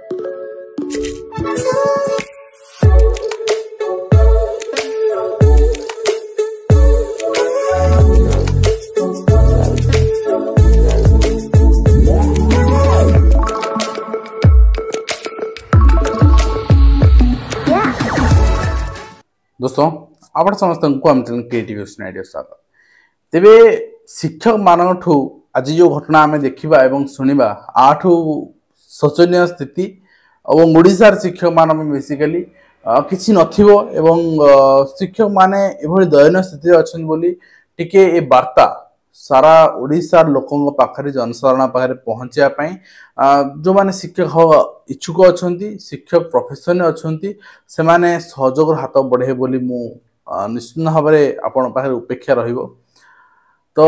दोस्तों आप समस्त को आम चैनल क्रिएटिव आइडिया स्वागत। तेबे शिक्षक मान ठू आज जो घटना आम देखा एवं शुणा आठू शोचनीय स्थिति और ओडिशार शिक्षक मान बेसिकली किसी नथिबो एवं शिक्षक माने एभली दयनीय स्थिति अच्छन बोली टिके ए वार्ता सारा ओडिशार लोकों पाखरे जनसाधारण पाखरे पहुंचा पाई जो माने शिक्षक इच्छुक अच्छी शिक्षक प्रोफेशन अच्छी से माने सहयोग हाथ बढ़े बोली मु निश्चित भाव में आपण पाखरे उपेक्षा रहिबो। तो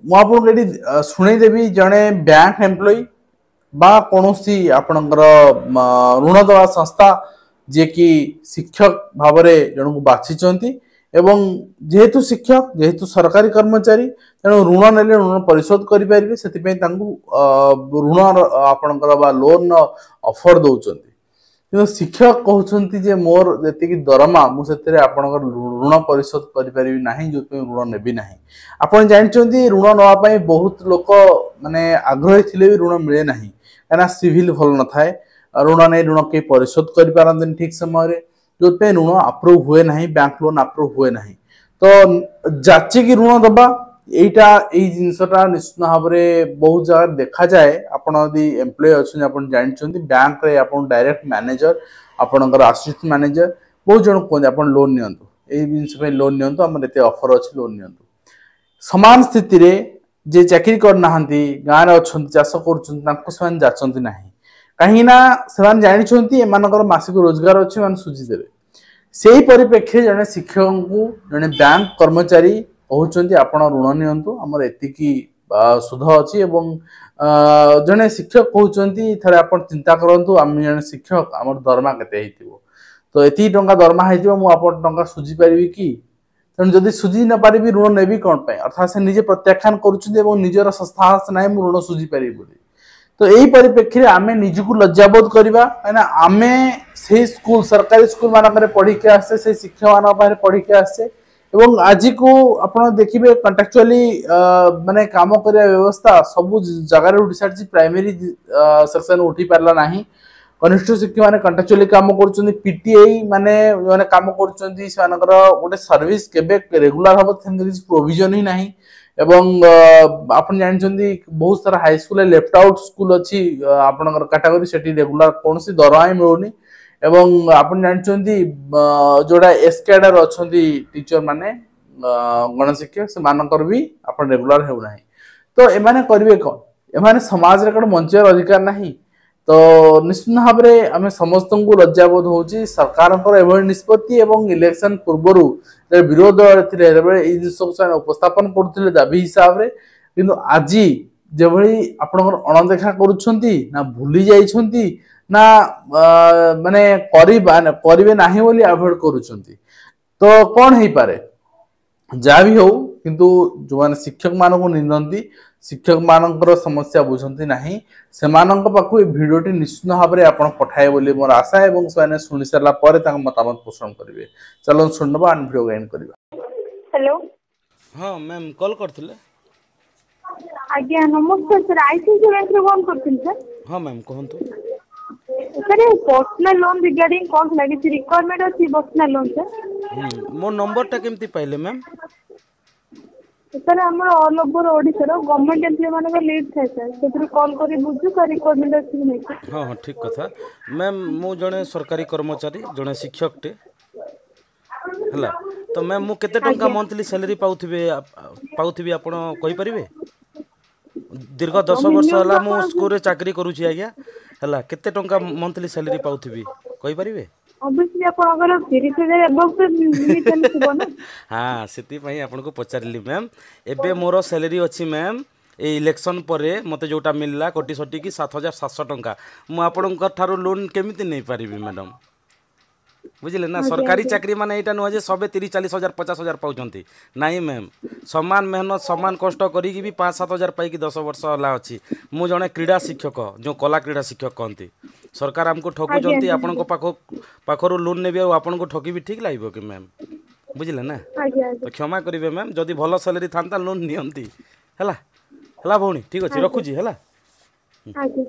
मुझे शुणेदेवी जड़े बैंक एम्प्लॉई बा कौनसी आपणकर ऋण दवा संस्था जे कि शिक्षक भाव में जन को बाछिंट एवं जेहेतु शिक्षक जेहेतु सरकारी कर्मचारी तेणु ऋण नेले ऋण परिशोध करेंगे से ऋण आपणकर लोन ऑफर दौरान कि शिक्षक कहते जे मोर जी दरमा मुझे आपणकर ऋण परिशोध करें ना जो ऋण नेबी ना आप जानते ऋण नापी बहुत लोक माने आग्रही थे भी ऋण मिले ना कहीं सिविल भल न थाए ऋण नहीं ऋण कई परिशोध कर ठीक समय जो ऋण अप्रूव हुए ना बैंक लोन अप्रूव हुए ना तो जाचिकी ऋण दबा यहाँ जिनसा निश्चित भाव में बहुत जगह देखा जाए आपड़ एम्प्लॉय अच्छे आप जानते बैंक रे आप डायरेक्ट मैनेजर आपणकर असिस्टेंट मैनेजर बहुत जन कहते आप लोन नि लोन नि आम एत ऑफर अच्छे लोन नि सामान स्थिति रे जे चाकरी करना गाँव में अच्छा चाष कर जाचती ना कहीं से जानते एमर मासिक रोजगार अच्छे सुझीदेवे से ही परिप्रेक्षी जड़े शिक्षक को जड़े बैंक कर्मचारी कहते आपण ऋण नियंतु आमर एतिकी सुध अच्छी जड़े शिक्षक कहते थे आप चिंता करूँ आम जड़े शिक्षक आम दरमा के तो ये टंका दरमा होगा सुझी पारि कि तेणु जदि सुझी न पारि ऋण नेबी कौन अर्थात से निजे प्रत्याख्यान कर संस्था ना ऋण सुझी पारि तो यही परिप्रेक्षी आम निजक लज्जाबोध करवा कहीं आम से स्कूल सरकारी स्कूल मानक पढ़ी के आसे से शिक्षक मान पढ़ी के आसे एवं आज को आप देखिए कंट्राक्चुअली माने काम करने व्यवस्था सब जगार उठी सारी प्राइमरी सेक्शन उठी पारा ना कनिष्ठ शिक्षक मैंने कंट्राक्चुअली काम कर पीटीआई माने जो काम कर गोटे सर्विस केबे रेगुलर हम प्रोविजन ही ना एवं आप जानते बहुत सारा high school left out school अच्छी आपनकर कैटेगरी से रेगुलर कौन सी दरमा ही मिलूनी एवं आप जानते जोड़ा एस कैडर अच्छा टीचर माने गणशिक्षक से मानकर भी आप रेगुलर होना तो एमाने करेंगे कौन एमाने समाज रे कौन मंचार अधिकार नहीं तो निश्चित भाव में आम समस्त को लज्जाबोध हो सरकार निष्पत्ति एवं इलेक्शन पूर्वर विरोध सब उपस्थापन करते दाबी हिसाब से किंतु आज जो आपणकर अणदेखा करुँच भूली जाइछंती ना माने करेंगे ना बोली अवॉइड करुँच तो कौन हो पारे जहाँ भी हो किंतु जो मैंने शिक्षक मान को निंदती शिक्षक मानकर समस्या बुझंती नहीं से पाखु भिडियोटी निश्चित भाव में आप पठाए बोली मोर आशा एवं से शुणी सारा मतामत पोषण करेंगे चलो शुणवा भिडियो गाइन करवा। हेलो हाँ मैम कॉल करथिले आज्ञा नमस्कार सर आईसीआईसी बैंक रे फोन करथिल सर। हाँ मैम कहंतु सर पर्सनल लोन रिगार्डिंग कौन लगी रिक्वायरमेंट अच्छी पर्सनल लोन सर मो नंबर टा केमती पाइले मैम सर आम all over Odisha government employ मान लीड थाए सर से कॉल कर बुझु का रिक्वायरमेंट अच्छी नहीं। हाँ हाँ ठीक कथा मैम मु जड़े सरकारी कर्मचारी जड़े शिक्षक टे हला तो मैम मु केते टंका मंथली सैलरी पाउथिबे आपण कहि परिबे दीर्घ 10 वर्ष हला मु स्कूल रे चाकरी करूची आज्ञा हला केते टंका मंथली सैलरी पाउथिबे कहि परिबे ऑब्वियसली आपण अगर 30,000 अबव पे लिमिटेशन थिबो ना। हाँ सेति पई आपण को पचारली मैम एबे मोर सैलरी अछि मैम ए इलेक्शन परे मते जोटा मिलला कोटी सटी की 7,700 टंका मु आपणकर थारो लोन केमिति नै पारिबी मैडम बुझिले ना सरकारी चाकरी माने एटा नुह जे सबे 30-40 हजार 50 हजार पाउछंती नहीं मैम समान मेहनत समान कष्ट करी भी 5-7 हजार पाई 10 वर्ष हला अछि मु जने क्रीड़ा शिक्षक जो कला क्रीड़ा शिक्षक कहती सरकार हमको ठकुचंती आपण को पाखरो लोन नेबी और आपण को ठकी भी ठीक लागबो कि मैम बुझिले ना तो क्षमा करिवे मैम जदि भलो सैलरी थांता लोन नियंती हला हला भौणी ठीक अछि रखुजी हला आगे